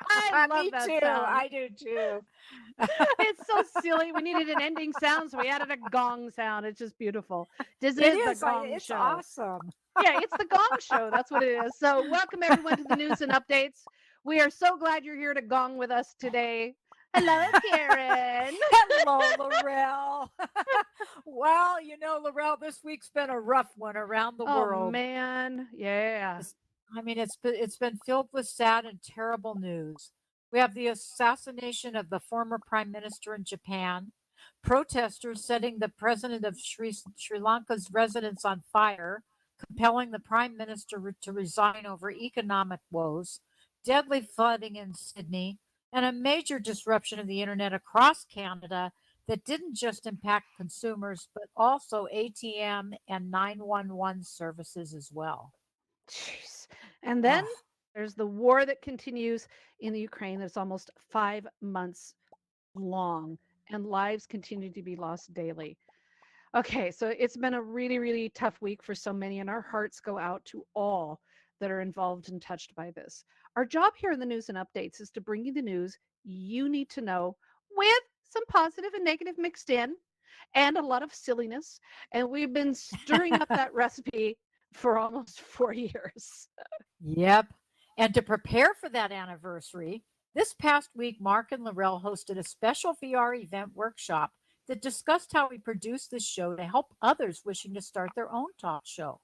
I love Me that too. sound. I do too. It's so silly. We needed an ending sound, so we added a gong sound. It's just beautiful. This It is the is. Gong It's Show. awesome. Yeah, it's the Gong Show. That's what it is. So, welcome everyone to the news and updates. We are so glad you're here to gong with us today. Hello, Karen. Hello, Laurel. Well, Laurel, this week's been a rough one around the Oh world. man, yeah. It's- I mean, it's been filled with sad and terrible news. We have the assassination of the former prime minister in Japan, protesters setting the president of Sri Lanka's residence on fire, compelling the prime minister to resign over economic woes, deadly flooding in Sydney, and a major disruption of the internet across Canada that didn't just impact consumers, but also ATM and 911 services as well. Jeez. And then Oh, there's the war that continues in the Ukraine that's almost 5 months long, and lives continue to be lost daily. Okay, so it's been a really, really tough week for so many, and our hearts go out to all that are involved and touched by this. Our job here in the news and updates is to bring you the news you need to know with some positive and negative mixed in and a lot of silliness. And we've been stirring up that recipe for almost 4 years. yep. And to prepare for that anniversary, this past week, Mark and Laurel hosted a special VR event workshop that discussed how we produce this show to help others wishing to start their own talk show.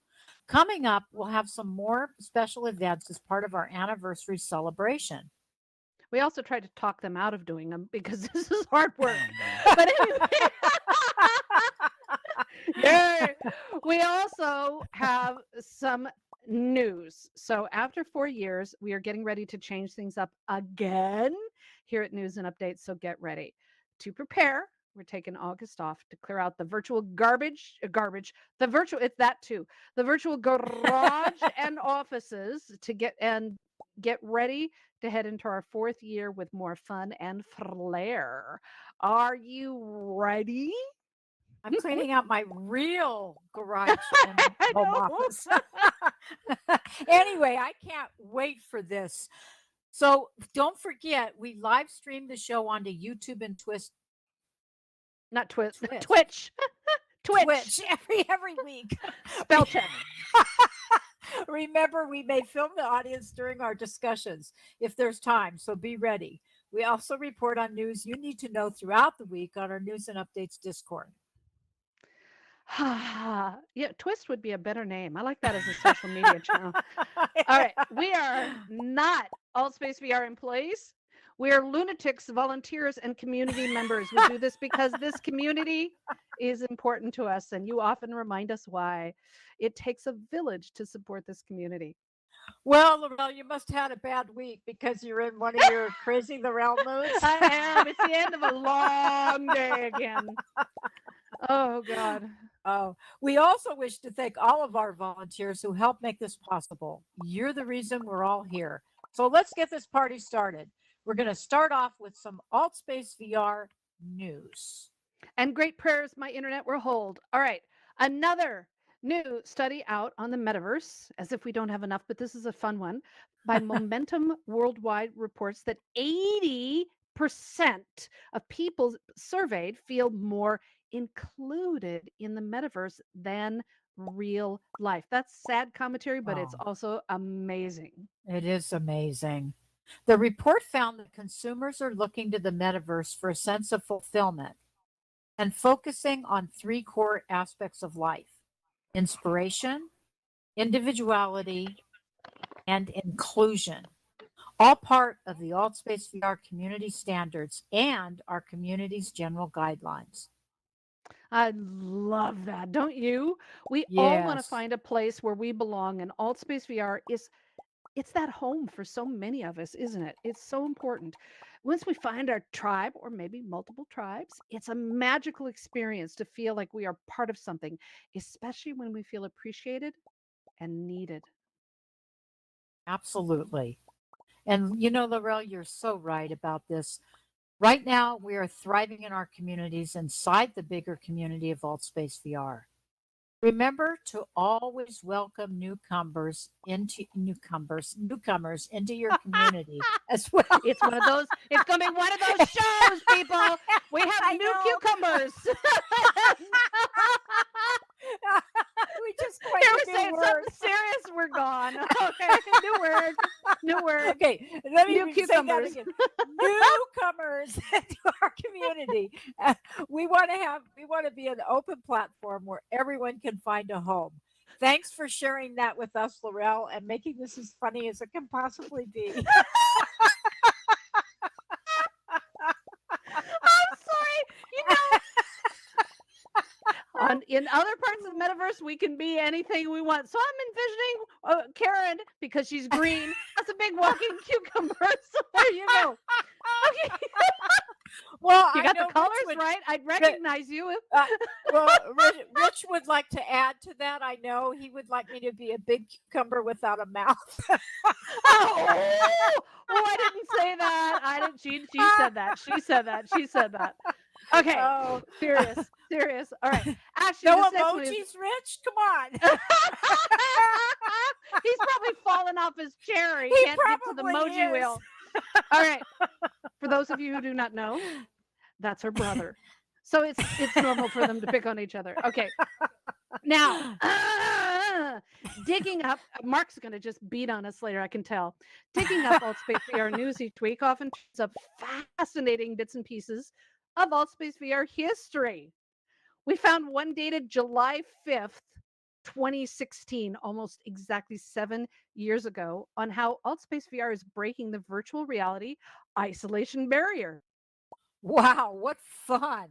Coming up, we'll have some more special events as part of our anniversary celebration. We also tried to talk them out of doing them because this is hard work. But anyway, yay! We also have some news. So after 4 years, we are getting ready to change things up again here at News and Updates. So get ready to prepare. We're taking August off to clear out the virtual the virtual, it's that too, the virtual garage and offices to get ready to head into our 4th year with more fun and flair. Are you ready? I'm cleaning out my real garage and I home know. office. Anyway, I can't wait for this. So don't forget, we live stream the show onto YouTube and Not Twitch. Twitch, Twitch. Twitch. Twitch every week. Spell check. Remember, we may film the audience during our discussions if there's time, so be ready. We also report on news you need to know throughout the week on our News and Updates Discord. Yeah, Twist would be a better name. I like that as a social media channel. All right. We are not Altspace VR employees. We are lunatics, volunteers, and community members. We do this because this community is important to us, and you often remind us why. It takes a village to support this community. Well, Laurel, you must have had a bad week because you're in one of your crazy Laurel moods. I am. It's the end of a long day again. Oh, God. Oh, we also wish to thank all of our volunteers who help make this possible. You're the reason we're all here. So let's get this party started. We're going to start off with some AltSpace VR news. And great prayers my internet will hold. All right. Another new study out on the metaverse, as if we don't have enough, but this is a fun one, by Momentum Worldwide reports that 80% of people surveyed feel more included in the metaverse than real life. That's sad commentary, but it's Oh, also amazing. it is amazing. The report found that consumers are looking to the metaverse for a sense of fulfillment and focusing on three core aspects of life: inspiration, individuality, and inclusion, all part of the AltSpace VR community standards and our community's general guidelines. I love that. Don't you? We all want to Yes, find a place where we belong, and Altspace VR is it's that home for so many of us, isn't it? It's so important. Once we find our tribe or maybe multiple tribes, it's a magical experience to feel like we are part of something, especially when we feel appreciated and needed. absolutely. And Laurel, you're so right about this. Right now, we are thriving in our communities inside the bigger community of AltSpace VR. Remember to always welcome newcomers into your community as well. It's one of those. It's going to be one of those shows, people. We have I new know. cucumbers. We just Here coined we a say new word. something serious, we're gone. Okay, new word. New word. Okay, let me New say that cucumbers. again. Newcomers into our community. We want to be an open platform where everyone can find a home. Thanks for sharing that with us, Laurel, and making this as funny as it can possibly be. I'm sorry. You know, in other parts of the metaverse, we can be anything we want. So I'm envisioning Karen, because she's green, that's a big walking cucumber. So there you go. Okay. Well, You I got know the colors Rich would, right. I'd recognize you. Rich would like to add to that. I know he would like me to be a big cucumber without a mouth. Oh, I didn't say that. I didn't. She said that. She said that. She said that. Okay. Oh, Serious. All right. Actually, no this next one is. emojis, Rich. Come on. He's probably fallen off his chair. He can't get to the probably emoji is. wheel. All right. For those of you who do not know, that's her brother. So it's normal for them to pick on each other. Okay. Now, digging up, Mark's going to just beat on us later, I can tell. Digging up AltSpace VR news each week often turns up fascinating bits and pieces of AltSpace VR history. We found one dated July 5th, 2016, almost exactly 7 years ago, on how AltSpace VR is breaking the virtual reality isolation barrier. Wow, what fun.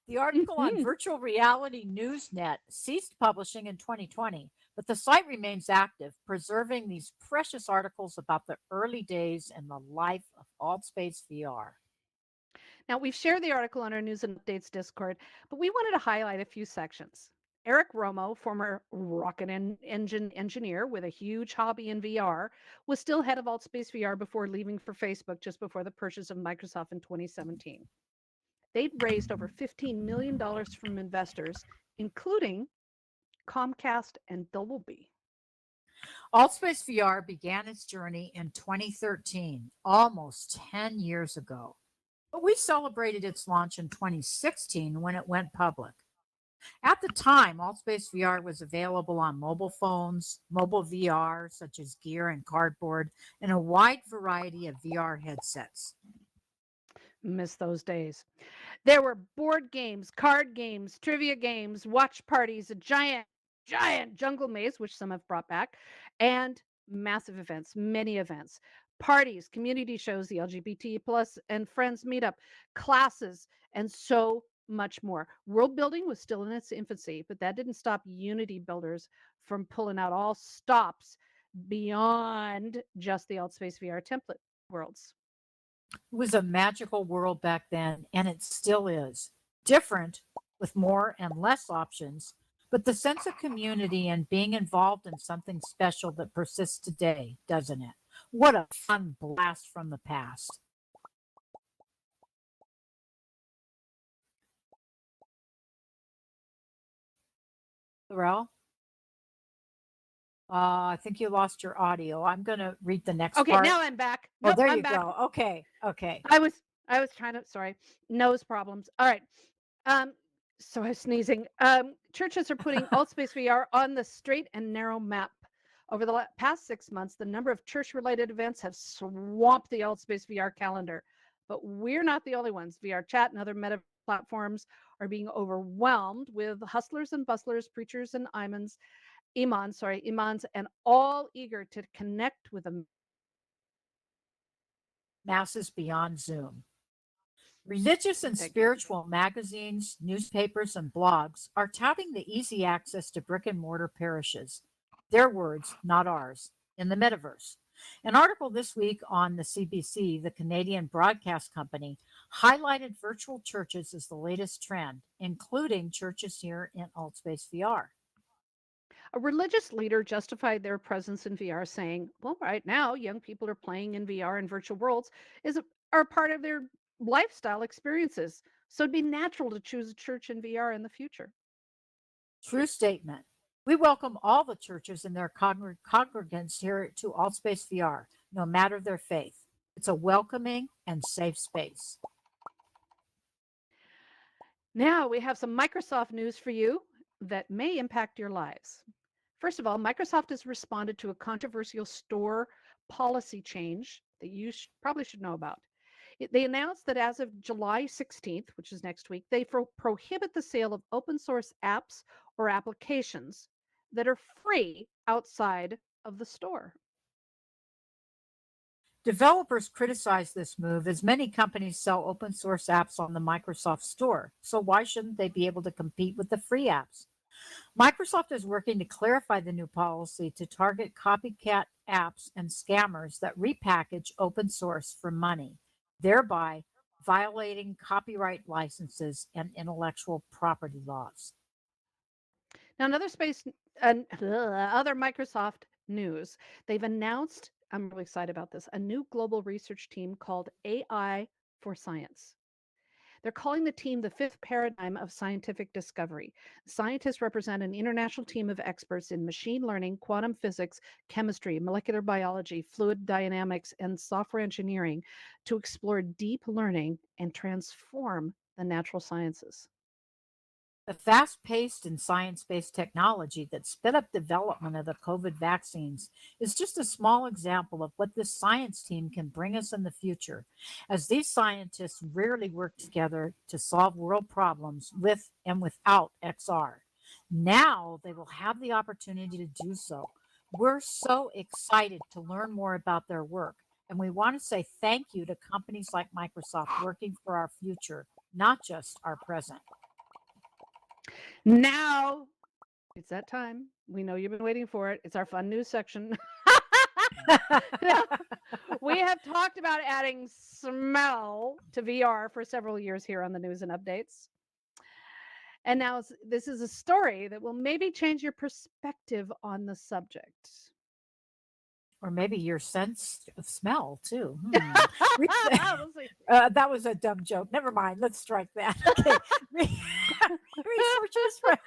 The article on Mhm. Virtual Reality Newsnet ceased publishing in 2020, but the site remains active, preserving these precious articles about the early days and the life of AltSpace VR. Now, we've shared the article on our News and Updates Discord, but we wanted to highlight a few sections. Eric Romo, former rocket engine engineer with a huge hobby in VR, was still head of AltSpace VR before leaving for Facebook just before the purchase of Microsoft in 2017. They'd raised over $15 million from investors, including Comcast and Dolby. AltSpace VR began its journey in 2013, almost 10 years ago. But we celebrated its launch in 2016 when it went public. At the time, AltSpace VR was available on mobile phones, mobile VR, such as Gear and Cardboard, and a wide variety of VR headsets. Miss those days. There were board games, card games, trivia games, watch parties, a giant jungle maze, which some have brought back, and massive events, many events, parties, community shows, the LGBT plus and friends meetup, classes, and so much more. World building was still in its infancy, but that didn't stop Unity builders from pulling out all stops beyond just the AltSpace VR template worlds. It was a magical world back then, and it still is. Different, with more and less options, but the sense of community and being involved in something special that persists today, doesn't it? What a fun blast from the past. Laurel? I think you lost your audio. I'm going to read the next Okay, part. now I'm back. Oh, Nope, there I'm you back. go. Okay. I was trying to, sorry, nose problems. All right. So I was sneezing. Churches are putting AltSpace VR on the straight and narrow map. Over the past 6 months, the number of church-related events have swamped the AltSpace VR calendar. But we're not the only ones. VR Chat and other meta platforms are being overwhelmed with hustlers and bustlers, preachers and imams, and all eager to connect with them. Masses beyond Zoom. Religious and Thank you. spiritual magazines, newspapers, and blogs are touting the easy access to brick and mortar parishes. Their words, not ours, in the metaverse. An article this week on the CBC, the Canadian Broadcast Company, highlighted virtual churches as the latest trend, including churches here in AltSpace VR. A religious leader justified their presence in VR, saying, well, right now, young people are playing in VR and virtual worlds are part of their lifestyle experiences. So it'd be natural to choose a church in VR in the future. True statement. We welcome all the churches and their congregants here to AllSpace VR, no matter their faith. It's a welcoming and safe space. Now we have some Microsoft news for you that may impact your lives. First of all, Microsoft has responded to a controversial store policy change that you probably should know about. They announced that as of July 16th, which is next week, they prohibit the sale of open source apps or applications that are free outside of the store. Developers criticize this move as many companies sell open source apps on the Microsoft Store. So why shouldn't they be able to compete with the free apps? Microsoft is working to clarify the new policy to target copycat apps and scammers that repackage open source for money, thereby violating copyright licenses and intellectual property laws. Now, other Microsoft news, they've announced, I'm really excited about this, a new global research team called AI for Science. They're calling the team the fifth paradigm of scientific discovery. Scientists represent an international team of experts in machine learning, quantum physics, chemistry, molecular biology, fluid dynamics, and software engineering to explore deep learning and transform the natural sciences. The fast-paced and science-based technology that sped up development of the COVID vaccines is just a small example of what this science team can bring us in the future, as these scientists rarely work together to solve world problems with and without XR. Now they will have the opportunity to do so. We're so excited to learn more about their work, and we want to say thank you to companies like Microsoft working for our future, not just our present. Now it's that time. We know you've been waiting for it. It's our fun news section. Now, we have talked about adding smell to VR for several years here on the news and updates. And now this is a story that will maybe change your perspective on the subject. Or maybe your sense of smell too. We'll see. That was a dumb joke. Never mind. Let's strike that. Okay. Researchers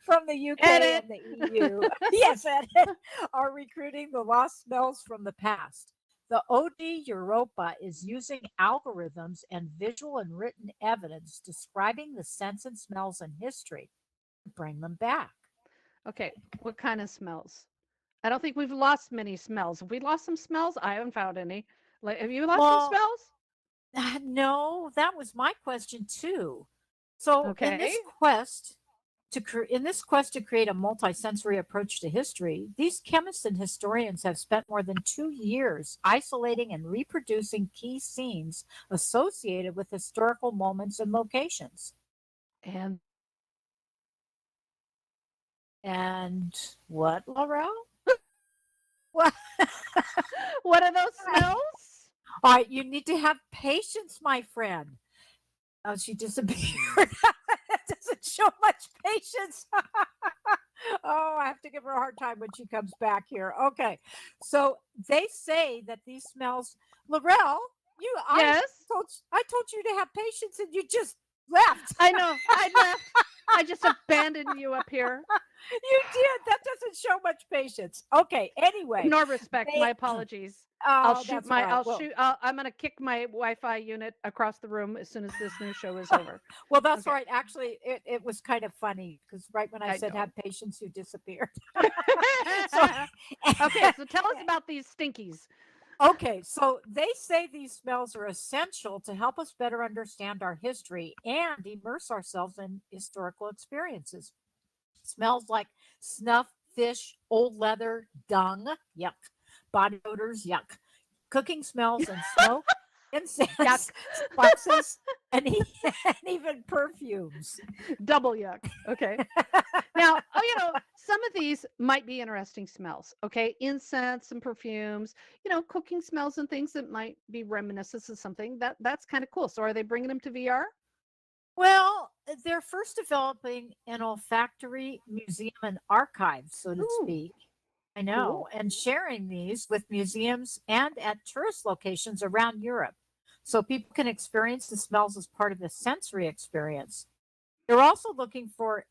from the UK Edit. and the EU, yes, edit, are recruiting the lost smells from the past. The OD Europa is using algorithms and visual and written evidence describing the scents and smells in history to bring them back. Okay, what kind of smells? I don't think we've lost many smells. Have we lost some smells? I haven't found any. Like, have you lost some Well, smells? no, that was my question too. So in this Okay. quest to create a multisensory approach to history, these chemists and historians have spent more than 2 years isolating and reproducing key scenes associated with historical moments and locations. And And what, Laurel? What? what are those smells? All right, you need to have patience, my friend. Oh, she disappeared. That doesn't show much patience. Oh, I have to give her a hard time when she comes back here. Okay. So they say that these smells, Laurel, Yes. I told you to have patience and you just left. I know. I left. I just abandoned you up here. You did. That doesn't show much patience. Okay. Anyway. Nor respect. They- My apologies. Oh, that's all right. I'm going to kick my Wi-Fi unit across the room as soon as this new show is over. Well, that's Okay. right. Actually, it was kind of funny because right when I said know. have patience, you disappeared. Okay, so tell us about these stinkies. Okay, so they say these smells are essential to help us better understand our history and immerse ourselves in historical experiences. Smells like snuff, fish, old leather, dung, yuck. Body odors, yuck. Cooking smells and smoke, incense, spices, and even perfumes. Double yuck. Okay. Now, some of these might be interesting smells. Okay. Incense and perfumes, cooking smells and things that might be reminiscent of something that's kind of cool. So are they bringing them to VR? Well, they're first developing an olfactory museum and archive, so to Ooh, speak. I know, cool. and sharing these with museums and at tourist locations around Europe so people can experience the smells as part of the sensory experience. They're also looking for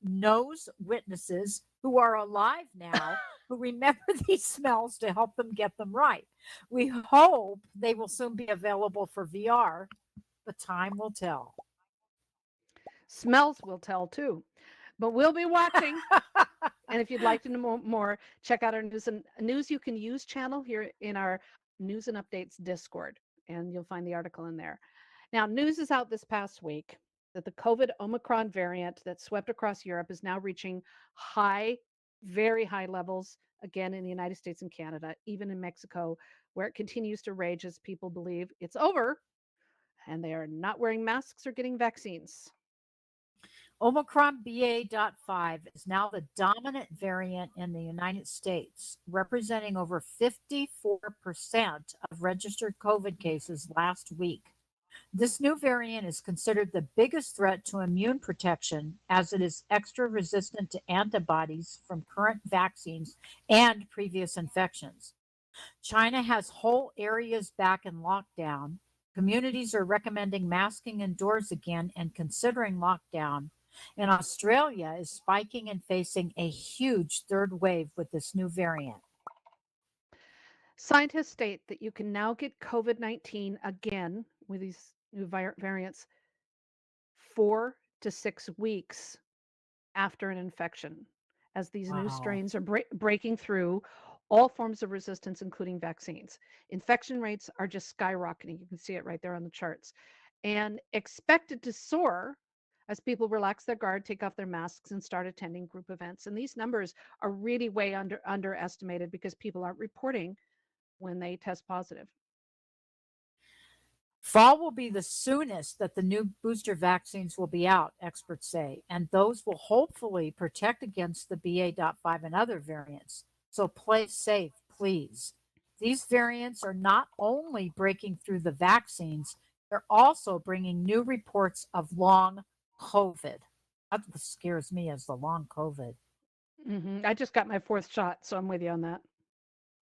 nose witnesses who are alive now who remember these smells to help them get them right. We hope they will soon be available for VR, but time will tell. Smells will tell too. But we'll be watching. And if you'd like to know more, check out our news you can use channel here in our news and updates Discord, and you'll find the article in there. Now, news is out this past week that the COVID Omicron variant that swept across Europe is now reaching high, very high levels again in the United States and Canada, even in Mexico, where it continues to rage as people believe it's over and they are not wearing masks or getting vaccines. Omicron BA.5 is now the dominant variant in the United States, representing over 54% of registered COVID cases last week. This new variant is considered the biggest threat to immune protection as it is extra resistant to antibodies from current vaccines and previous infections. China has whole areas back in lockdown. Communities are recommending masking indoors again and considering lockdown. And Australia is spiking and facing a huge third wave with this new variant. Scientists state that you can now get COVID-19 again with these new variants 4 to 6 weeks after an infection, as these new Wow. strains are breaking through all forms of resistance, including vaccines. Infection rates are just skyrocketing. You can see it right there on the charts, and expected to soar as people relax their guard, take off their masks, and start attending group events. And these numbers are really way underestimated because people aren't reporting when they test positive. Fall will be the soonest that the new booster vaccines will be out, experts say, and those will hopefully protect against the BA.5 and other variants. So play safe, please. These variants are not only breaking through the vaccines, they're also bringing new reports of long COVID. That's what scares me, is the long COVID. I just got my 4th shot, so I'm with you on that.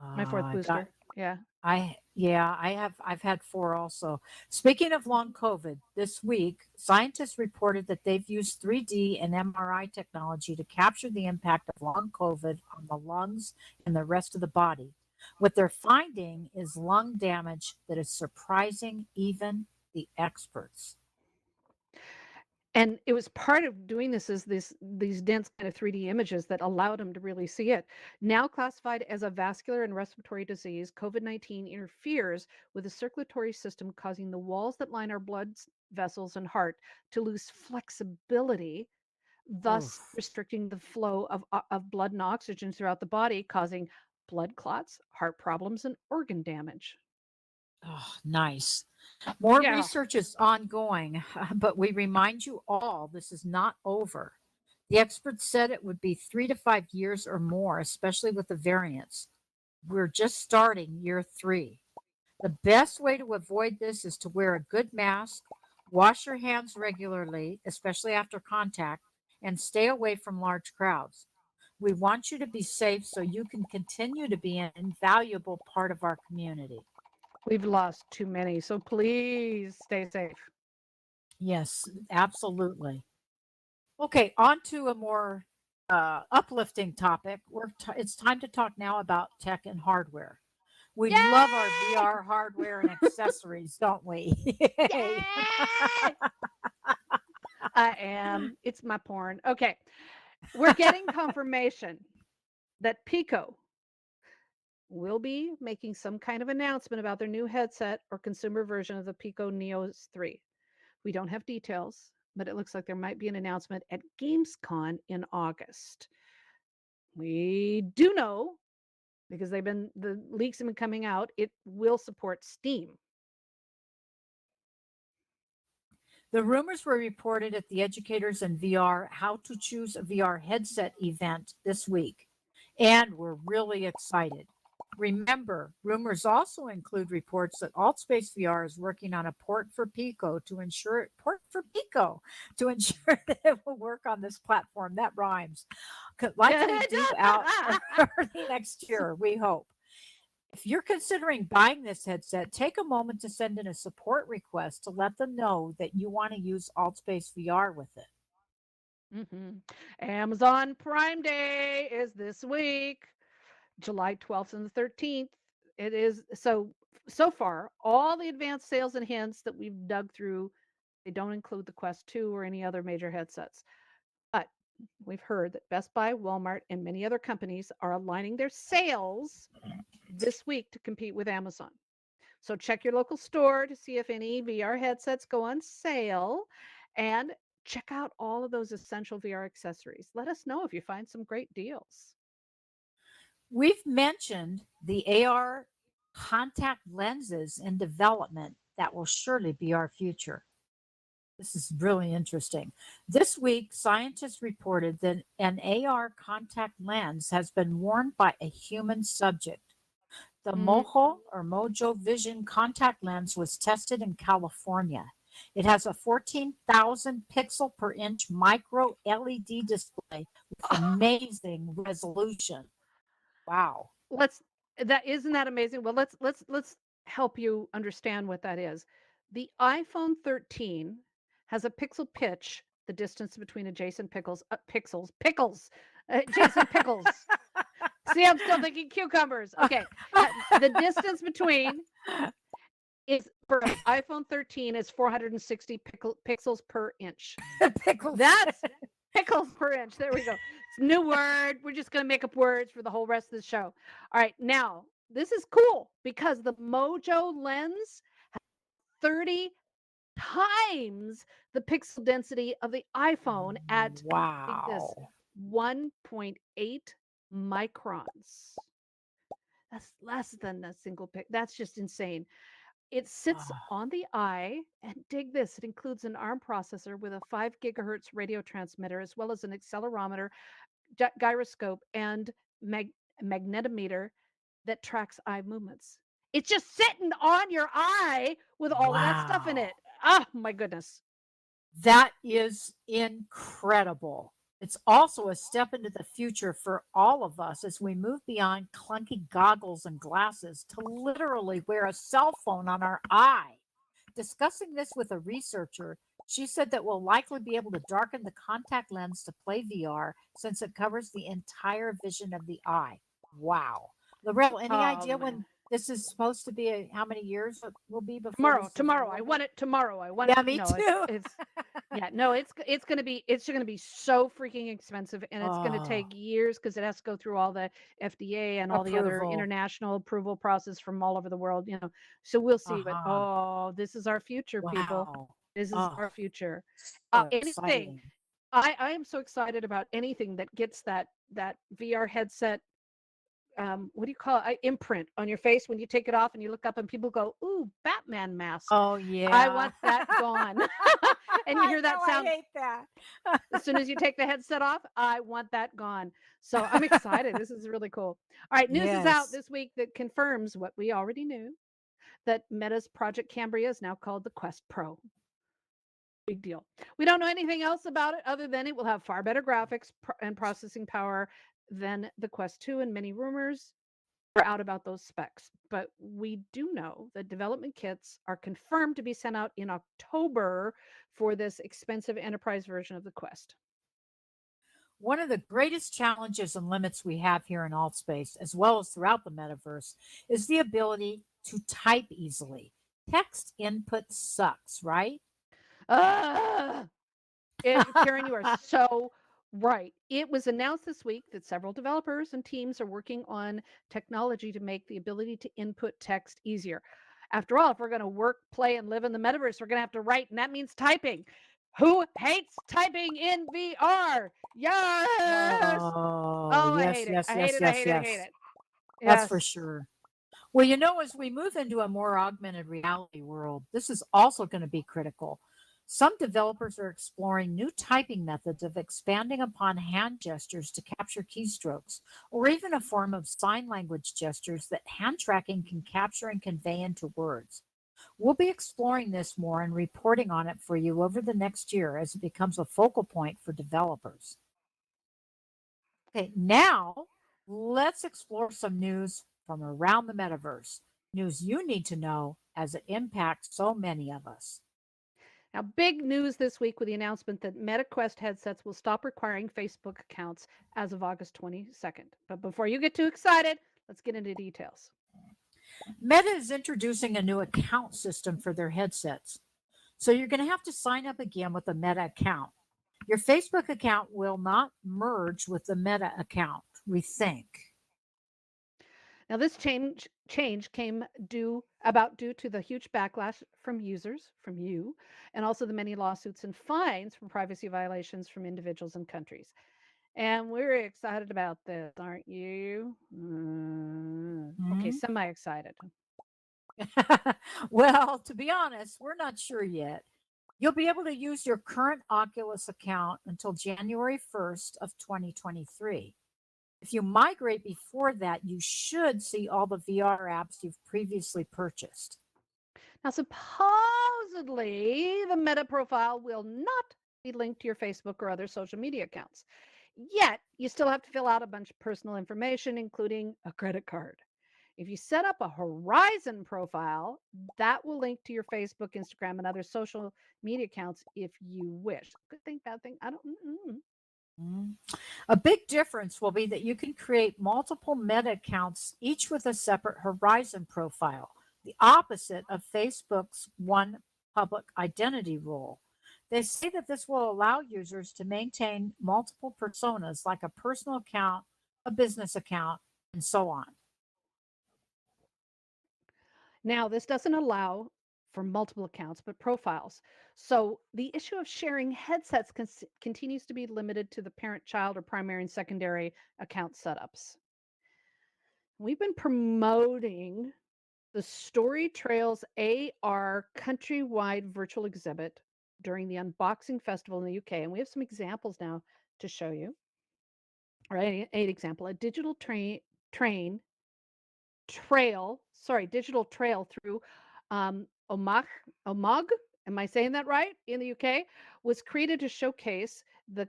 My 4th booster. Yeah. I've had 4 also. Speaking of long COVID, this week, scientists reported that they've used 3D and MRI technology to capture the impact of long COVID on the lungs and the rest of the body. What they're finding is lung damage that is surprising even the experts. And it was part of doing this is these dense kind of 3D images that allowed them to really see it. Now classified as a vascular and respiratory disease, COVID-19 interferes with the circulatory system, causing the walls that line our blood vessels and heart to lose flexibility, thus Oof. restricting the flow of blood and oxygen throughout the body, causing blood clots, heart problems, and organ damage. Oh, nice. More Yeah. research is ongoing, but we remind you all this is not over. The experts said it would be 3 to 5 years or more, especially with the variants. We're just starting year 3. The best way to avoid this is to wear a good mask, wash your hands regularly, especially after contact, and stay away from large crowds. We want you to be safe so you can continue to be an invaluable part of our community. We've lost too many, so please stay safe. Yes, absolutely. Okay, on to a more uplifting topic. It's time to talk now about tech and hardware. We love our Yay! VR hardware and accessories, don't we? Yay! Yay! I am. It's my porn. Okay. We're getting confirmation that Pico will be making some kind of announcement about their new headset or consumer version of the Pico Neo 3. We don't have details, but it looks like there might be an announcement at Gamescom in August. We do know, because the leaks have been coming out, it will support Steam. The rumors were reported at the Educators in VR How to Choose a VR Headset event this week, and we're really excited. Remember, rumors also include reports that AltSpace VR is working on a port for Pico to ensure that it will work on this platform. That rhymes. Likely due out early next year, we hope. If you're considering buying this headset, take a moment to send in a support request to let them know that you want to use AltSpace VR with it. Amazon Prime Day is this week, July 12th and the 13th. It is so far all the advanced sales and hints that we've dug through, they don't include the Quest 2 or any other major headsets. But we've heard that Best Buy, Walmart, and many other companies are aligning their sales this week to compete with Amazon. So check your local store to see if any VR headsets go on sale and check out all of those essential VR accessories. Let us know if you find some great deals. We've mentioned the AR contact lenses in development that will surely be our future. This is really interesting. This week, scientists reported that an AR contact lens has been worn by a human subject. The Mojo Vision contact lens was tested in California. It has a 14,000 pixel per inch micro LED display with amazing resolution. Wow. Isn't that amazing? Well, let's help you understand what that is. The iPhone 13 has a pixel pitch, the distance between adjacent adjacent pickles. See, I'm still thinking cucumbers. Okay. The distance between is for iPhone 13 is 460 pixels per inch. Pickles. That's pixels per inch. There we go. It's a new word. We're just going to make up words for the whole rest of the show. All right. Now, this is cool because the Mojo lens has 30 times the pixel density of the iPhone at wow. this 1.8 microns. That's less than a single pic. That's just insane. It sits on the eye, and dig this, it includes an ARM processor with a 5 gigahertz radio transmitter, as well as an accelerometer, gyroscope, and magnetometer that tracks eye movements. It's just sitting on your eye with all of that stuff in it. Oh, my goodness. That is incredible. It's also a step into the future for all of us as we move beyond clunky goggles and glasses to literally wear a cell phone on our eye. Discussing this with a researcher, she said that we'll likely be able to darken the contact lens to play VR since it covers the entire vision of the eye. Wow. Lorel, any idea when this is supposed to be? How many years it will be before? Tomorrow. I want it tomorrow. Yeah, me too. It's going to be so freaking expensive, and it's going to take years because it has to go through all the FDA and all the other international approval process from all over the world, so we'll see. But this is our future, people. This is our future. Anything. I am so excited about anything that gets that VR headset, what do you call it? Imprint on your face when you take it off and you look up and people go, "Ooh, Batman mask." Oh yeah. I want that gone. And you hear that sound. I hate that. As soon as you take the headset off, I want that gone. So I'm excited. This is really cool. All right, news is out this week that confirms what we already knew, that Meta's Project Cambria is now called the Quest Pro. Big deal. We don't know anything else about it other than it will have far better graphics and processing power than the Quest 2, and many rumors are out about those specs. But we do know that development kits are confirmed to be sent out in October for this expensive enterprise version of the Quest. One of the greatest challenges and limits we have here in AltSpace, as well as throughout the metaverse, is the ability to type easily. Text input sucks, right? Karen, you are so right. It was announced this week that several developers and teams are working on technology to make the ability to input text easier. After all, if we're going to work, play, and live in the metaverse, we're going to have to write, and that means typing. Who hates typing in VR? Yes. I hate it. I hate it. That's for sure. Well, as we move into a more augmented reality world, this is also going to be critical. Some developers are exploring new typing methods of expanding upon hand gestures to capture keystrokes, or even a form of sign language gestures that hand tracking can capture and convey into words. We'll be exploring this more and reporting on it for you over the next year as it becomes a focal point for developers. Okay, now let's explore some news from around the metaverse. News you need to know as it impacts so many of us. Now, big news this week with the announcement that Meta Quest headsets will stop requiring Facebook accounts as of August 22nd. But before you get too excited, let's get into details. Meta is introducing a new account system for their headsets. So you're going to have to sign up again with a Meta account. Your Facebook account will not merge with the Meta account, we think. Now, this change came due to the huge backlash from users, from you, and also the many lawsuits and fines for privacy violations from individuals and countries. And we're excited about this, aren't you? Okay, Mhm. semi excited. Well, to be honest, we're not sure yet. You'll be able to use your current Oculus account until January 1st of 2023. If you migrate before that, you should see all the VR apps you've previously purchased. Now, supposedly, the Meta profile will not be linked to your Facebook or other social media accounts. Yet, you still have to fill out a bunch of personal information, including a credit card. If you set up a Horizon profile, that will link to your Facebook, Instagram, and other social media accounts if you wish. Good thing, bad thing. I don't. Mm. A big difference will be that you can create multiple Meta accounts, each with a separate Horizon profile, the opposite of Facebook's one public identity rule. They say that this will allow users to maintain multiple personas like a personal account, a business account, and so on. Now, this doesn't allow for multiple accounts, but profiles. So the issue of sharing headsets continues to be limited to the parent child or primary and secondary account setups. We've been promoting the Story Trails AR countrywide virtual exhibit during the unboxing festival in the UK. And we have some examples now to show you. All right, an example, a digital digital trail through Omagh, am I saying that right, in the UK, was created to showcase the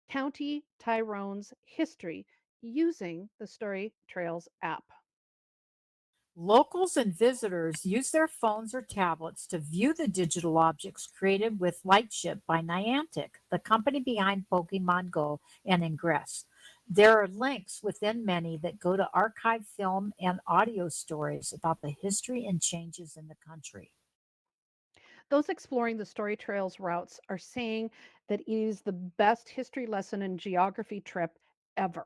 County Tyrone's history using the Story Trails app. Locals and visitors use their phones or tablets to view the digital objects created with Lightship by Niantic, the company behind Pokemon Go and Ingress. There are links within many that go to archive film and audio stories about the history and changes in the country. Those exploring the Story Trails routes are saying that it is the best history lesson and geography trip ever.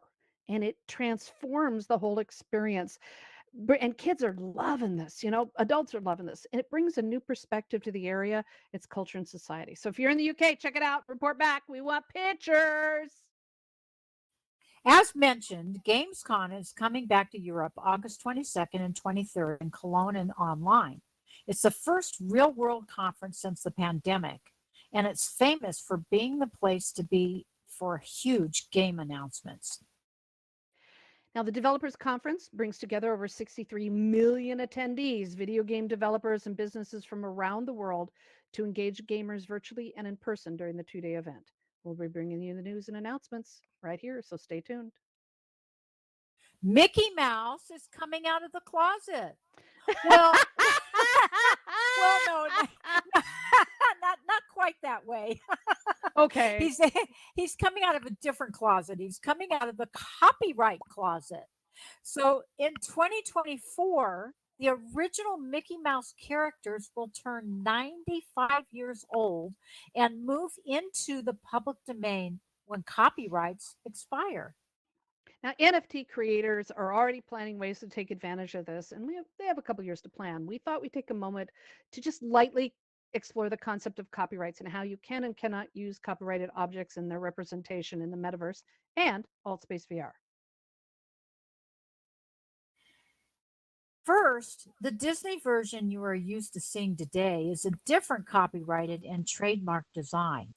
And it transforms the whole experience. And kids are loving this, adults are loving this. And it brings a new perspective to the area, its culture and society. So if you're in the UK, check it out, report back. We want pictures. As mentioned, Gamescom is coming back to Europe August 22nd and 23rd in Cologne and online. It's the first real world conference since the pandemic, and it's famous for being the place to be for huge game announcements. Now, the Developers Conference brings together over 63 million attendees, video game developers, and businesses from around the world to engage gamers virtually and in person during the 2-day event. We'll be bringing you the news and announcements right here, so stay tuned. Mickey Mouse is coming out of the closet. Well, well, no, not quite that way. Okay. He's coming out of a different closet. He's coming out of the copyright closet. So in 2024, the original Mickey Mouse characters will turn 95 years old and move into the public domain when copyrights expire. Now, NFT creators are already planning ways to take advantage of this, and they have a couple years to plan. We thought we'd take a moment to just lightly explore the concept of copyrights and how you can and cannot use copyrighted objects and their representation in the metaverse and AltSpace VR. First, the Disney version you are used to seeing today is a different copyrighted and trademark design.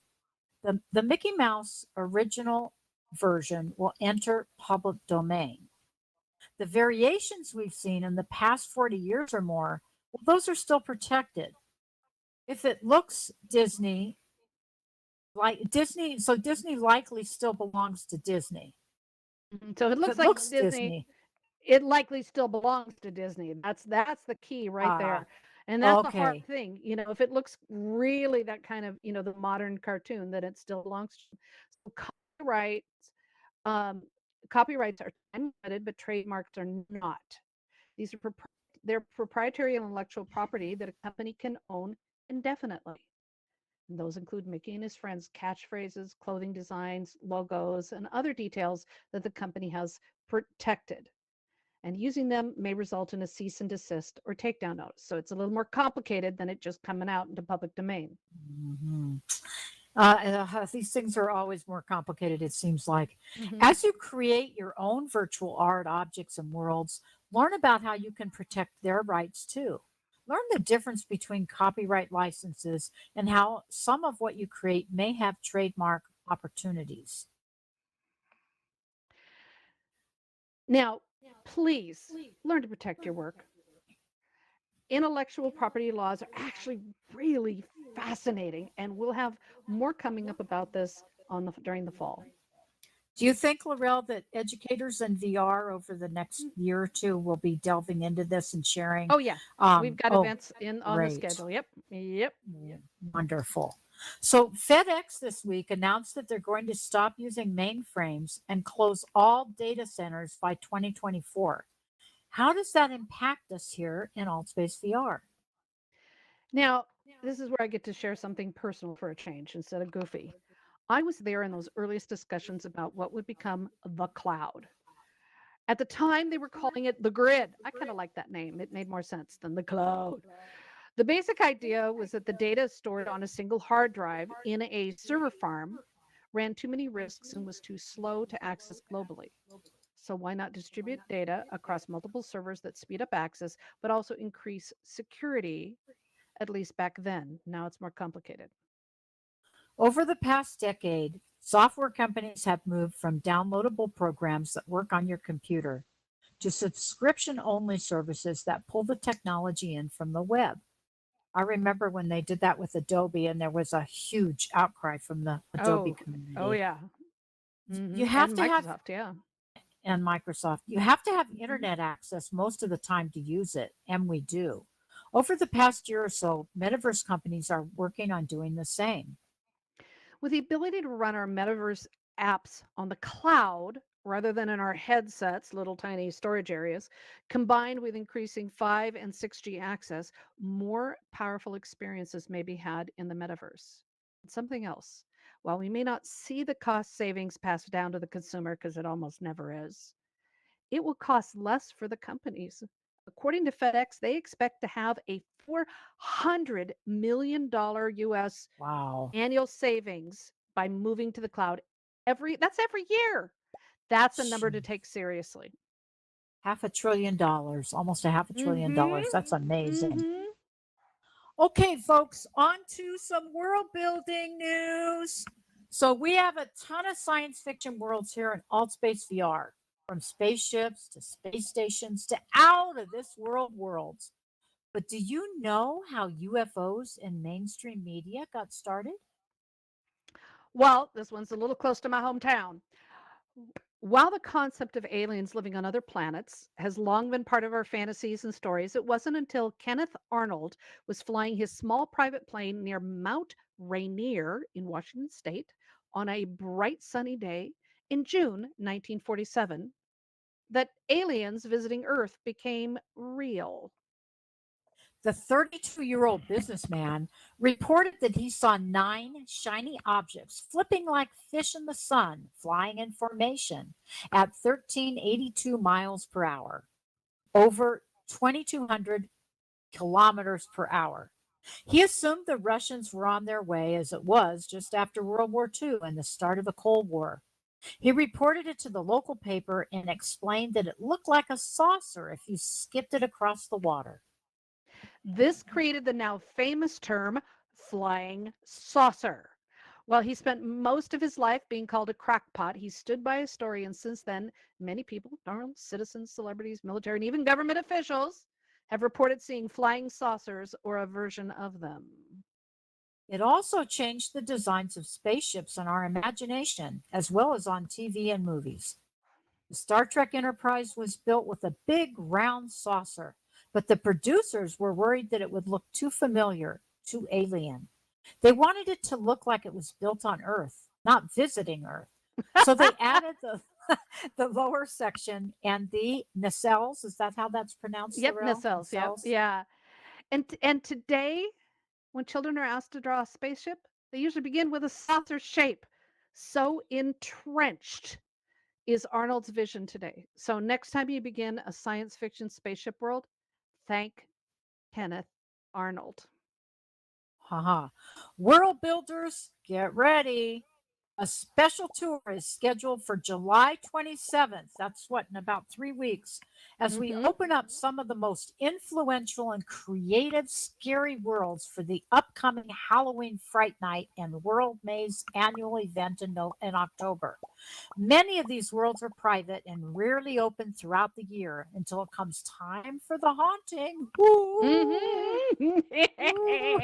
The Mickey Mouse original version will enter public domain. The variations we've seen in the past 40 years or more, well, those are still protected. If it looks Disney, so Disney likely still belongs to Disney. So it If looks it like looks Disney, Disney, it likely still belongs to Disney. That's the key right there. And that's the hard Okay. thing, if it looks really that kind of, the modern cartoon, then it still belongs to them. So um, copyrights are time limited, but trademarks are not. These are they're proprietary intellectual property that a company can own indefinitely. And those include Mickey and his friends' catchphrases, clothing designs, logos, and other details that the company has protected. And using them may result in a cease and desist or takedown notice. So it's a little more complicated than it just coming out into public domain. Mhm. These things are always more complicated, it seems like. Hmm. As you create your own virtual art objects and worlds, learn about how you can protect their rights too. Learn the difference between copyright licenses and how some of what you create may have trademark opportunities. Now, please learn to protect your work. Intellectual property laws are actually really fascinating, and we'll have more coming up about this during the fall. Do you think, Laurel, that educators in VR over the next year or two will be delving into this and sharing? Oh yeah, we've got Oh, events in on the great. schedule. Yep, yep. Wonderful. So FedEx this week announced that they're going to stop using mainframes and close all data centers by 2024. How does that impact us here in AltSpace VR? Now, this is where I get to share something personal for a change instead of goofy. I was there in those earliest discussions about what would become the cloud. At the time, they were calling it the grid. I kind of like that name. It made more sense than the cloud. The basic idea was that the data stored on a single hard drive in a server farm ran too many risks and was too slow to access globally. So, why not distribute data across multiple servers that speed up access, but also increase security, at least back then? Now it's more complicated. Over the past decade, software companies have moved from downloadable programs that work on your computer to subscription only services that pull the technology in from the web. I remember when they did that with Adobe, and there was a huge outcry from the Adobe Oh, community. yeah. You have And to have, Microsoft, yeah. and Microsoft, you have to have Mhm. internet access most of the time to use it, and we do. Over the past year or so, metaverse companies are working on doing the same. With the ability to run our metaverse apps on the cloud rather than in our headsets, little tiny storage areas, combined with increasing 5 and 6G access, more powerful experiences may be had in the metaverse. And something else. While we may not see the cost savings passed down to the consumer, because it almost never is, it will cost less for the companies. According to FedEx, they expect to have a $400 million US Wow. annual savings by moving to the cloud. That's every year. That's a number to Gee, take seriously. half a trillion dollars, almost a half a trillion Mhm. dollars. That's amazing. Mhm. Okay, folks, on to some world building news. So we have a ton of science fiction worlds here in AltSpace VR, from spaceships to space stations to out of this world worlds. But do you know how UFOs in mainstream media got started? Well, this one's a little close to my hometown. While the concept of aliens living on other planets has long been part of our fantasies and stories, it wasn't until Kenneth Arnold was flying his small private plane near Mount Rainier in Washington state on a bright sunny day in June 1947 that aliens visiting Earth became real. The 32-year-old businessman reported that he saw 9 shiny objects flipping like fish in the sun, flying in formation at 1382 miles per hour, over 2,200 kilometers per hour. He assumed the Russians were on their way, as it was just after World War II and the start of the Cold War. He reported it to the local paper and explained that it looked like a saucer if you skipped it across the water. This created the now famous term flying saucer. While he spent most of his life being called a crackpot, he stood by his story, and since then, many people, normal citizens, celebrities, military, and even government officials, have reported seeing flying saucers or a version of them. It also changed the designs of spaceships in our imagination, as well as on TV and movies. The Star Trek Enterprise was built with a big round saucer. but the producers were worried that it would look too familiar, too alien. They wanted it to look like it was built on Earth, not visiting Earth. So they added the lower section and the nacelles. Is that how that's pronounced, Yep, Laurel? nacelles. Yep, Nacelles? yeah. And today, when children are asked to draw a spaceship, they usually begin with a saucer shape. So entrenched is Arnold's vision today. So next time you begin a science fiction spaceship world, thank Kenneth Arnold. Haha. World builders, get ready. A special tour is scheduled for July 27th. That's what, in about 3 weeks, as we Mhm. open up some of the most influential and creative scary worlds for the upcoming Halloween Fright Night and World Maze annual event in October. Many of these worlds are private and rarely open throughout the year until it comes time for the haunting. Ooh, Mhm. ooh.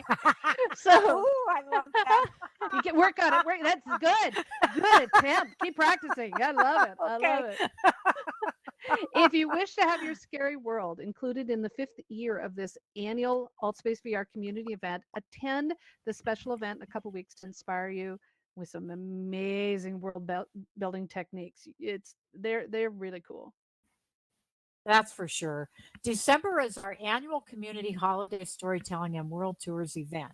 So Ooh, I love that. you can work on it. Work. That's good. Good attempt. Keep practicing. I love it. I love Okay. it. If you wish to have your scary world included in the 5th year of this annual AltSpace VR community event, attend the special event in a couple weeks to inspire you with some amazing world building techniques. They're really cool. That's for sure. December is our annual community holiday storytelling and world tours event.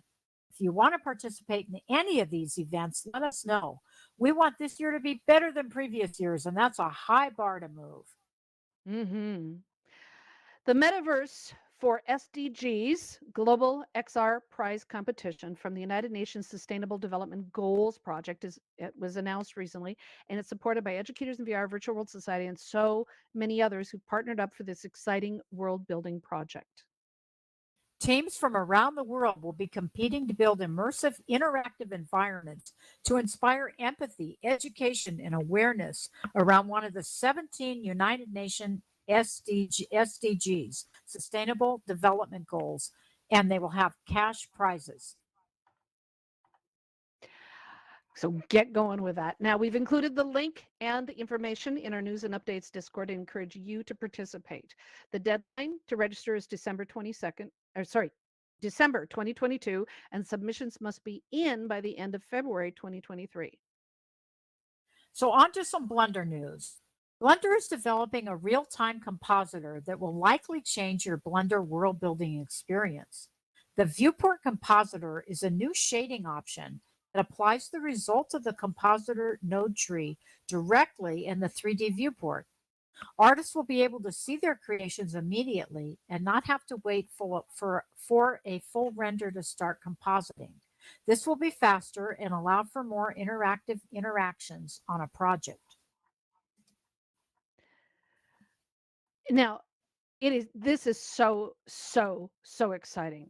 If you want to participate in any of these events, let us know. We want this year to be better than previous years, and that's a high bar to move. Hmm. The Metaverse for SDGs Global XR Prize Competition from the United Nations Sustainable Development Goals Project it was announced recently, and it's supported by Educators in VR, Virtual World Society, and so many others who partnered up for this exciting world building project. Teams from around the world will be competing to build immersive, interactive environments to inspire empathy, education, and awareness around one of the 17 United Nations SDGs, Sustainable Development Goals, and they will have cash prizes. So get going with that. Now, we've included the link and the information in our news and updates Discord to encourage you to participate. The deadline to register is December 22nd, or sorry, December 2022, and submissions must be in by the end of February 2023. So, on to some Blender news. Blender is developing a real time compositor that will likely change your Blender world building experience. The Viewport Compositor is a new shading option that applies the results of the compositor node tree directly in the 3D viewport. Artists will be able to see their creations immediately and not have to wait for a full render to start compositing. This will be faster and allow for more interactive interactions on a project. Now, this is so exciting.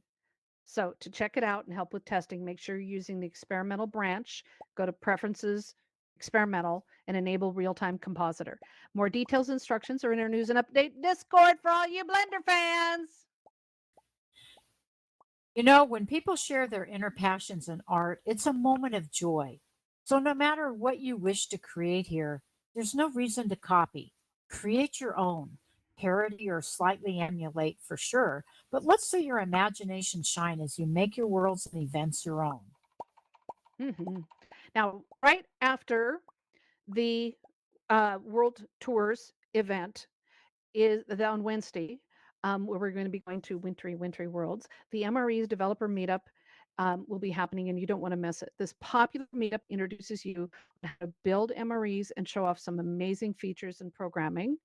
So to check it out and help with testing, make sure you're using the experimental branch. Go to Preferences, Experimental, and enable Real-Time Compositor. More details and instructions are in our news and update Discord for all you Blender fans. You know, when people share their inner passions in art, it's a moment of joy. So, no matter what you wish to create here, there's no reason to copy. Create your own, parody or slightly emulate for sure, but let's let your imagination shine as you make your worlds and events your own. Mhm. Now, right after the World Tours event is on Wednesday, where we're going to be going to wintry worlds. The MRE's developer meetup will be happening, and you don't want to miss it. This popular meetup introduces you on how to build MREs and show off some amazing features and programming.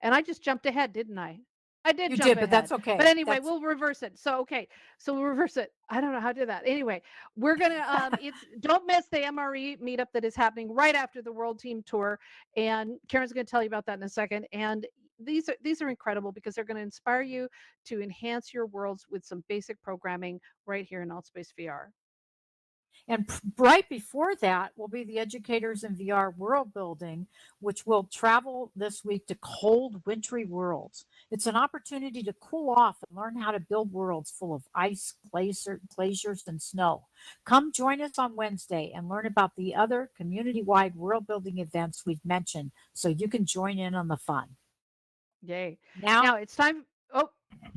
And I just jumped ahead, didn't I? I did You jump did, but that's ahead. But okay. anyway, That's we'll reverse it. So okay. So we'll reverse it. I don't know how to do that. Anyway, we're gonna it's don't miss the MRE meetup that is happening right after the World Team Tour. And Karen's gonna tell you about that in a second. And these are incredible because they're going to inspire you to enhance your worlds with some basic programming right here in AltSpace VR. And right before that will be the Educators in VR World Building, which will travel this week to cold, wintry worlds. It's an opportunity to cool off and learn how to build worlds full of ice, glaciers, and snow. Come join us on Wednesday and learn about the other community wide world building events we've mentioned so you can join in on the fun. Yay. Now, Now it's time. Oh,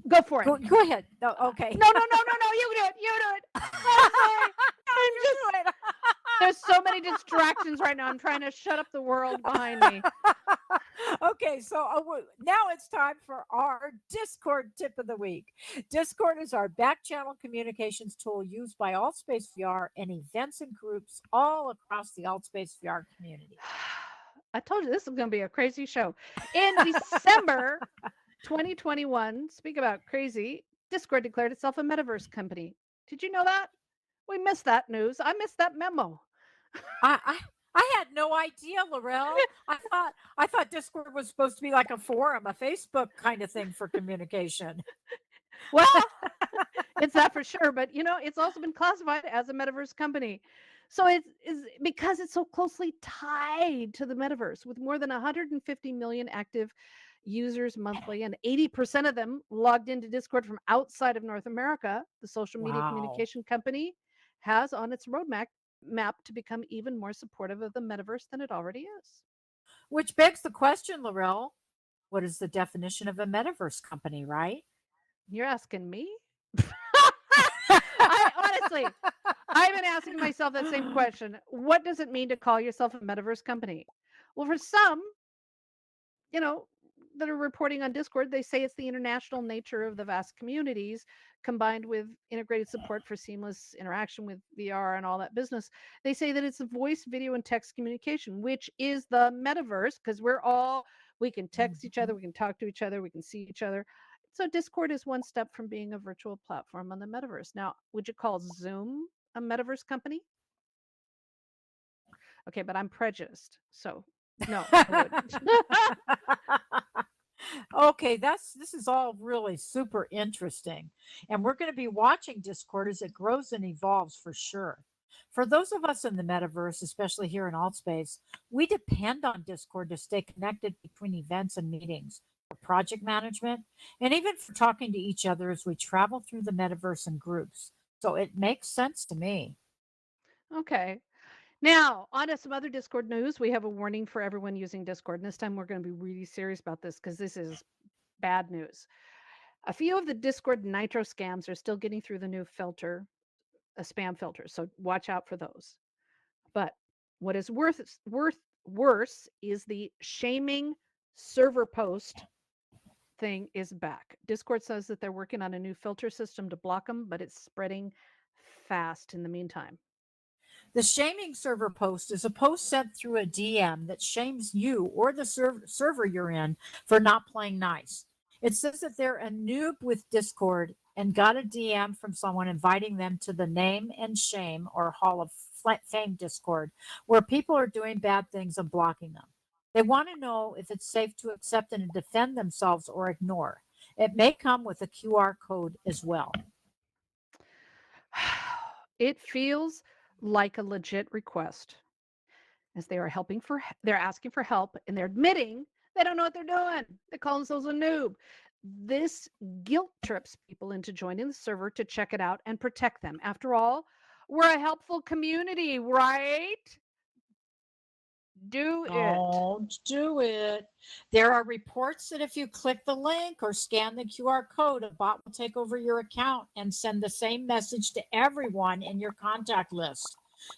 go for it. Go ahead. No, okay. No, you do it. You do it. I'm sorry. There's so many distractions right now. I'm trying to shut up the world behind me. Okay, so now it's time for our Discord tip of the week. Discord is our back channel communications tool used by AltSpace VR and events and groups all across the AltSpace VR community. I told you this is going to be a crazy show. In December 2021, speak about crazy, Discord declared itself a metaverse company. Did you know that? We missed that news. I missed that memo. I had no idea, Laurel. I thought Discord was supposed to be like a forum, a Facebook kind of thing for communication. Well, it's that for sure, but it's also been classified as a metaverse company. So it's because it's so closely tied to the metaverse with more than 150 million active users monthly and 80% of them logged into Discord from outside of North America. The social media communication company has on its roadmap to become even more supportive of the metaverse than it already is. Which begs the question, Laurel, what is the definition of a metaverse company, right? You're asking me? Honestly, I've been asking myself that same question. What does it mean to call yourself a metaverse company? Well, for some, that are reporting on Discord, they say it's the international nature of the vast communities combined with integrated support for seamless interaction with VR and all that business. They say that it's a voice, video, and text communication, which is the metaverse because we can text each other, we can talk to each other, we can see each other. So Discord is one step from being a virtual platform on the metaverse. Now, would you call Zoom a metaverse company? Okay, but I'm prejudiced, so no, I wouldn't. Okay, this is all really super interesting. And we're going to be watching Discord as it grows and evolves for sure. For those of us in the metaverse, especially here in AltSpace, we depend on Discord to stay connected between events and meetings, for project management, and even for talking to each other as we travel through the metaverse in groups. So it makes sense to me. Okay. Now, on to some other Discord news. We have a warning for everyone using Discord. And this time we're going to be really serious about this because this is bad news. A few of the Discord Nitro scams are still getting through the new filter, a spam filter. So watch out for those. But what is worse is the shaming server post thing is back. Discord says that they're working on a new filter system to block them, but it's spreading fast in the meantime. The shaming server post is a post sent through a DM that shames you or the server you're in for not playing nice. It says that they're a noob with Discord and got a DM from someone inviting them to the Name and Shame or Hall of Fame Discord, where people are doing bad things and blocking them. They want to know if it's safe to accept and defend themselves or ignore. It may come with a QR code as well. It feels like a legit request as they're asking for help and they're admitting they don't know what they're doing. They call themselves a noob. This guilt trips people into joining the server to check it out and protect them. After all, we're a helpful community, right? Do it. There are reports that if you click the link or scan the QR code, a bot will take over your account and send the same message to everyone in your contact list.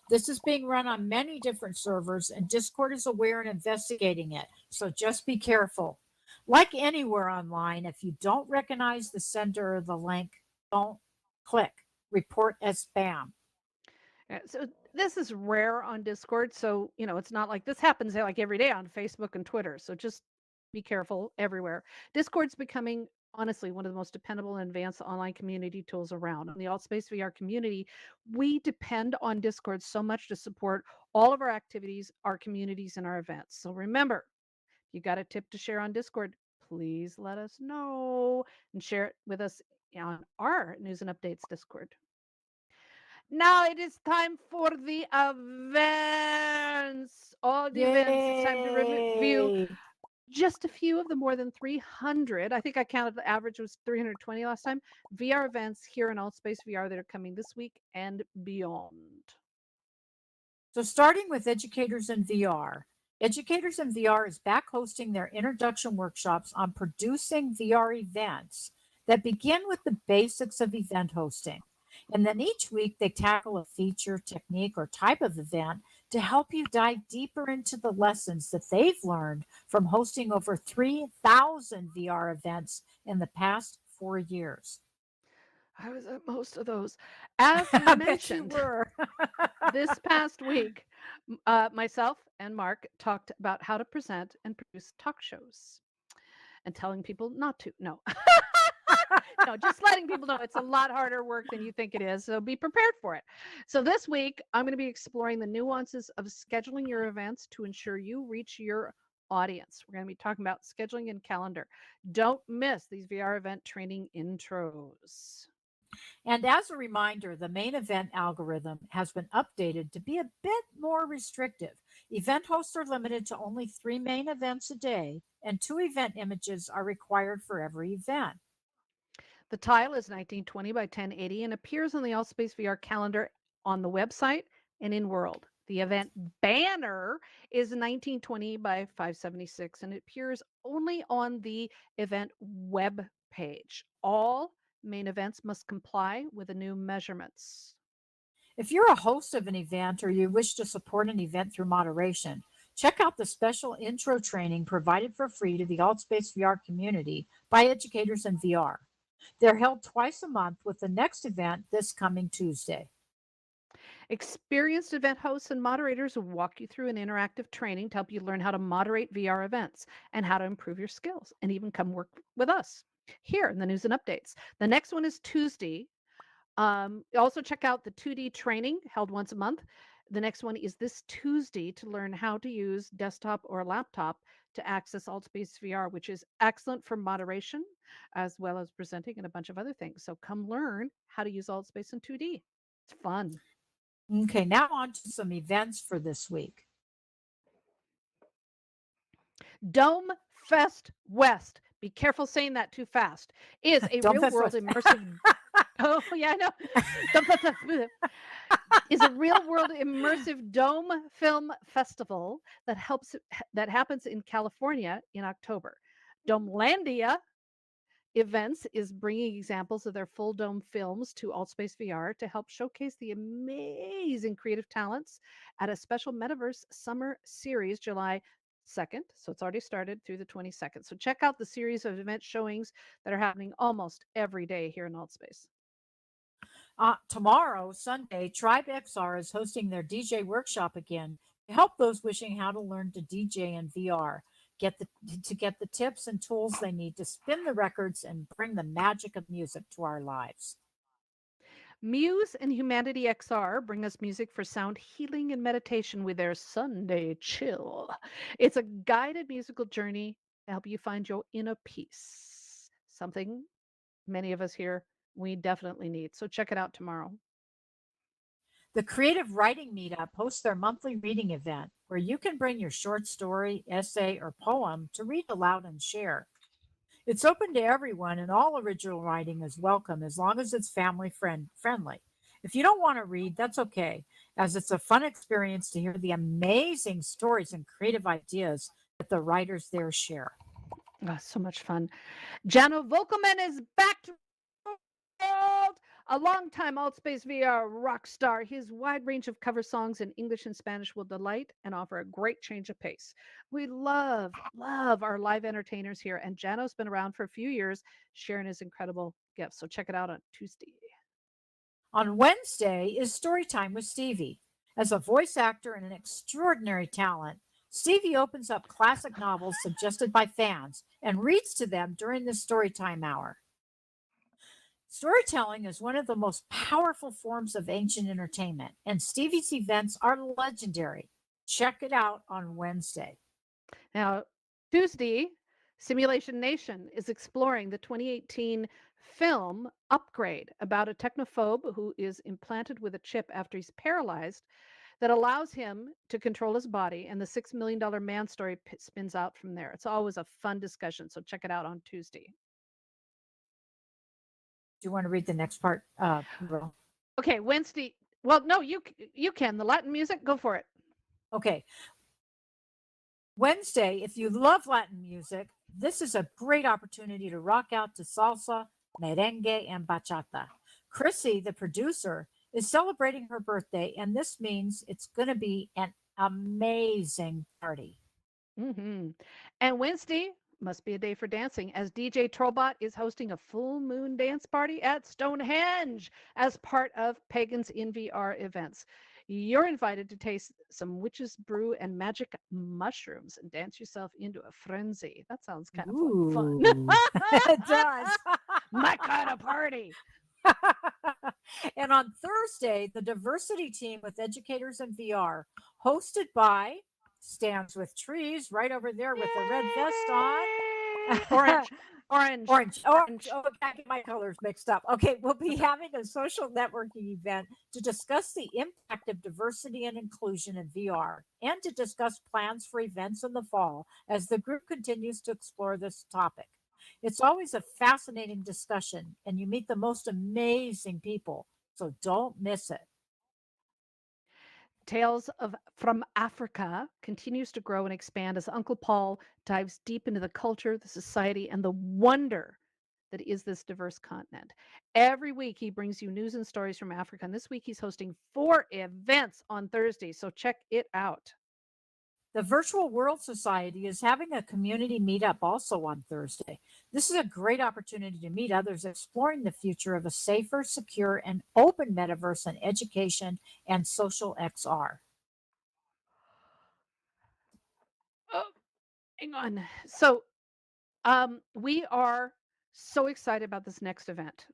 This is being run on many different servers, and Discord is aware and investigating it. So just be careful. Like anywhere online, if you don't recognize the sender of the link, don't click. Report as spam. So this is rare on Discord. So, it's not like this happens like every day on Facebook and Twitter. So just be careful everywhere. Discord's becoming honestly one of the most dependable and advanced online community tools around. In the AltSpace VR community, we depend on Discord so much to support all of our activities, our communities, and our events. So remember, you got a tip to share on Discord, please let us know and share it with us on our News and Updates Discord. Now it is time for the events. All the events. It's time to review just a few of the more than 300. I think I counted the average was 320 last time. VR events here in AltSpace VR that are coming this week and beyond. So starting with Educators in VR, Educators in VR is back hosting their introduction workshops on producing VR events that begin with the basics of event hosting. And then each week they tackle a feature, technique, or type of event to help you dive deeper into the lessons that they've learned from hosting over 3,000 VR events in the past 4 years. I was at most of those. As I bet you mentioned, were. this past week, myself and Mark talked about how to present and produce talk shows and telling people not to. No. No, just letting people know it's a lot harder work than you think it is. So be prepared for it. So this week, I'm going to be exploring the nuances of scheduling your events to ensure you reach your audience. We're going to be talking about scheduling and calendar. Don't miss these VR event training intros. And as a reminder, the main event algorithm has been updated to be a bit more restrictive. Event hosts are limited to only 3 main events a day, and 2 event images are required for every event. The tile is 1920 by 1080 and appears on the Allspace VR calendar on the website and in World. The event banner is 1920 by 576 and it appears only on the event web page. All main events must comply with the new measurements. If you're a host of an event or you wish to support an event through moderation, check out the special intro training provided for free to the AltSpace VR community by educators in VR. They're held twice a month with the next event this coming Tuesday. Experienced event hosts and moderators will walk you through an interactive training to help you learn how to moderate VR events and how to improve your skills and even come work with us here in the news and updates. The next one is Tuesday. Also, check out the 2D training held once a month. The next one is this Tuesday to learn how to use desktop or laptop to access AltSpace VR, which is excellent for moderation as well as presenting and a bunch of other things. So come learn how to use AltSpace in 2D. It's fun. Okay, now on to some events for this week. Dome Fest West. Be careful saying that too fast. Is a Don't real mess world with- immersive. Oh yeah, I know. Is a real world immersive dome film festival that happens in California in October. Domelandia Events is bringing examples of their full dome films to AltSpace VR to help showcase the amazing creative talents at a special Metaverse Summer Series July 2nd. So it's already started through the 22nd. So check out the series of event showings that are happening almost every day here in AltSpace. Tomorrow, Sunday, Tribe XR is hosting their DJ workshop again to help those wishing how to learn to DJ in VR. Get the tips and tools they need to spin the records and bring the magic of music to our lives. Muse and Humanity XR bring us music for sound healing and meditation with their Sunday Chill. It's a guided musical journey to help you find your inner peace. Something many of us here we definitely need. So check it out tomorrow. The Creative Writing Meetup hosts their monthly reading event where you can bring your short story, essay, or poem to read aloud and share. It's open to everyone, and all original writing is welcome as long as it's family friendly. If you don't want to read, that's okay, as it's a fun experience to hear the amazing stories and creative ideas that the writers there share. Oh, so much fun. Jano Volkelman is back to world. A longtime AltSpace VR rock star. His wide range of cover songs in English and Spanish will delight and offer a great change of pace. We love our live entertainers here, and Jano's been around for a few years, sharing his incredible gifts. So check it out on Tuesday. On Wednesday is Story Time with Stevie. As a voice actor and an extraordinary talent, Stevie opens up classic novels suggested by fans and reads to them during the Storytime hour. Storytelling is one of the most powerful forms of ancient entertainment, and Stevie's events are legendary. Check it out on Wednesday. Now, Tuesday, Simulation Nation is exploring the 2018 film Upgrade about a technophobe who is implanted with a chip after he's paralyzed that allows him to control his body, and the $6 million man story spins out from there. It's always a fun discussion, so check it out on Tuesday. Do you want to read the next part? Okay, Wednesday. Well, no, you can. The Latin music, go for it. Okay. Wednesday, if you love Latin music, this is a great opportunity to rock out to salsa, merengue, and bachata. Chrissy, the producer, is celebrating her birthday, and this means it's going to be an amazing party. Hmm. And Wednesday must be a day for dancing, as DJ Trollbot is hosting a full moon dance party at Stonehenge as part of Pagans in VR events. You're invited to taste some witch's brew and magic mushrooms and dance yourself into a frenzy. That sounds kind of like fun. Ooh, it does. My kind of party. And on Thursday, the diversity team with educators in VR, hosted by Stands with Trees, right over there with the red vest on. Yay! Orange, orange, Orange. orange. Oh, I get my colors mixed up. Okay, we'll be having a social networking event to discuss the impact of diversity and inclusion in VR and to discuss plans for events in the fall as the group continues to explore this topic. It's always a fascinating discussion, and you meet the most amazing people, so don't miss it. Tales of from Africa continues to grow and expand as Uncle Paul dives deep into the culture, the society, and the wonder that is this diverse continent. Every week, he brings you news and stories from Africa. And this week, he's hosting 4 events on Thursday. So check it out. The Virtual World Society is having a community meetup also on Thursday. This is a great opportunity to meet others exploring the future of a safer, secure, and open metaverse in education and social XR. Oh, hang on. So we are so excited about this next event.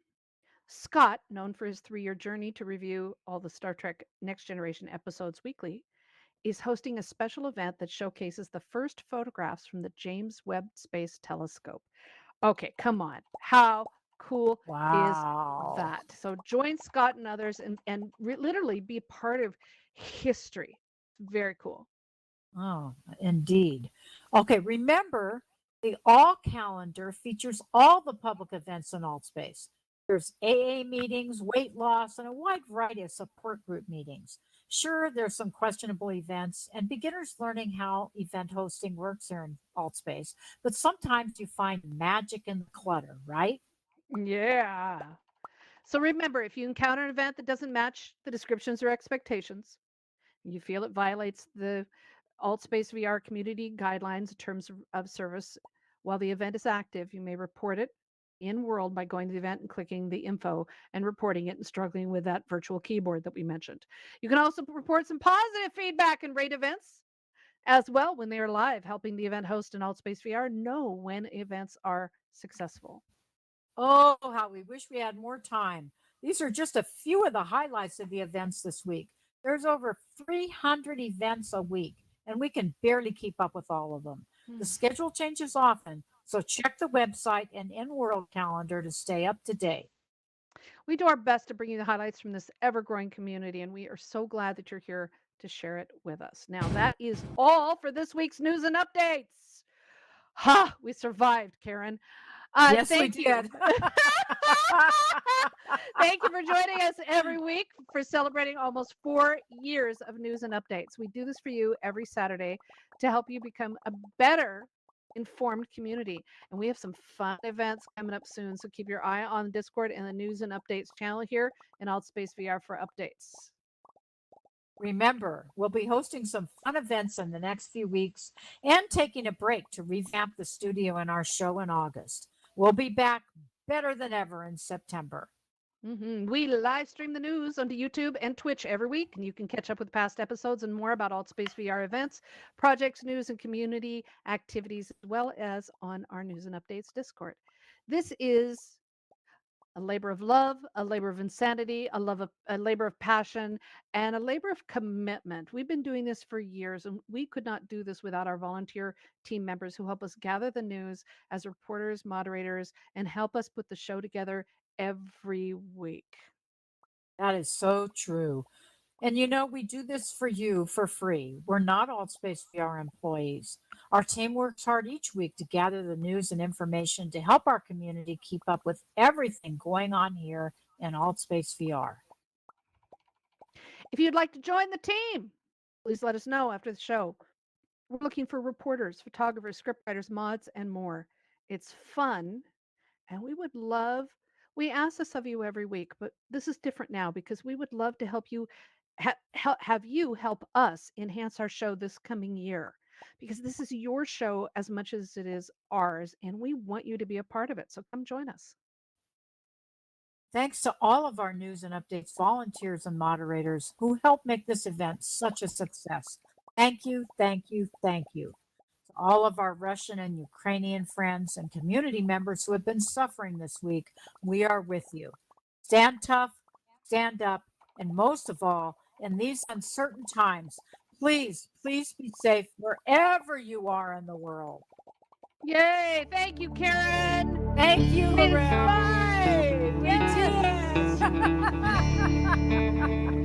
Scott, known for his 3-year journey to review all the Star Trek Next Generation episodes weekly, is hosting a special event that showcases the first photographs from the James Webb Space Telescope. Okay, come on. How cool is Wow. that? So join Scott and others and literally be part of history. Very cool. Oh, indeed. Okay, remember the All calendar features all the public events in AltSpace. There's AA meetings, weight loss, and a wide variety of support group meetings. Sure, there's some questionable events and beginners learning how event hosting works here in AltSpace, but sometimes you find magic in the clutter, right? Yeah. So remember, if you encounter an event that doesn't match the descriptions or expectations, you feel it violates the AltSpace VR community guidelines, terms of service, while the event is active, you may report it in world by going to the event and clicking the info and reporting it and struggling with that virtual keyboard that we mentioned. You can also report some positive feedback and rate events as well when they are live, helping the event host and AltSpace VR know when events are successful. Oh, how we wish we had more time. These are just a few of the highlights of the events this week. There's over 300 events a week, and we can barely keep up with all of them. The schedule changes often, so check the website and in world calendar to stay up to date. We do our best to bring you the highlights from this ever growing community, and we are so glad that you're here to share it with us. Now, that is all for this week's news and updates. Ha! We survived, Karen. Yes, we Thank you. did. Thank you for joining us every week for celebrating almost 4 years of news and updates. We do this for you every Saturday to help you become a better informed community. And we have some fun events coming up soon. So keep your eye on Discord and the news and updates channel here in Altspace VR for updates. Remember, we'll be hosting some fun events in the next few weeks and taking a break to revamp the studio in our show in August. We'll be back better than ever in September. We live stream the news onto YouTube and Twitch every week, and you can catch up with past episodes and more about Altspace VR events, projects, news, and community activities, as well as on our News and Updates Discord. This is a labor of love, a labor of insanity, a labor of passion, and a labor of commitment. We've been doing this for years, and we could not do this without our volunteer team members who help us gather the news as reporters, moderators, and help us put the show together every week. That is so true. And you know, we do this for you for free. We're not AltSpace VR employees. Our team works hard each week to gather the news and information to help our community keep up with everything going on here in AltSpace VR. If you'd like to join the team, please let us know after the show. We're looking for reporters, photographers, scriptwriters, mods, and more. It's fun, and we ask this of you every week, but this is different now because we would love to help you have you help us enhance our show this coming year, because this is your show as much as it is ours, and we want you to be a part of it. So come join us. Thanks to all of our news and updates volunteers and moderators who help make this event such a success. Thank you, thank you, thank you. To all of our Russian and Ukrainian friends and community members who have been suffering this week, we are with you. Stand tough, stand up, and most of all, in these uncertain times, please, please be safe wherever you are in the world. Yay! Thank you, Karen. Thank you, We did Lorel. fine. We did.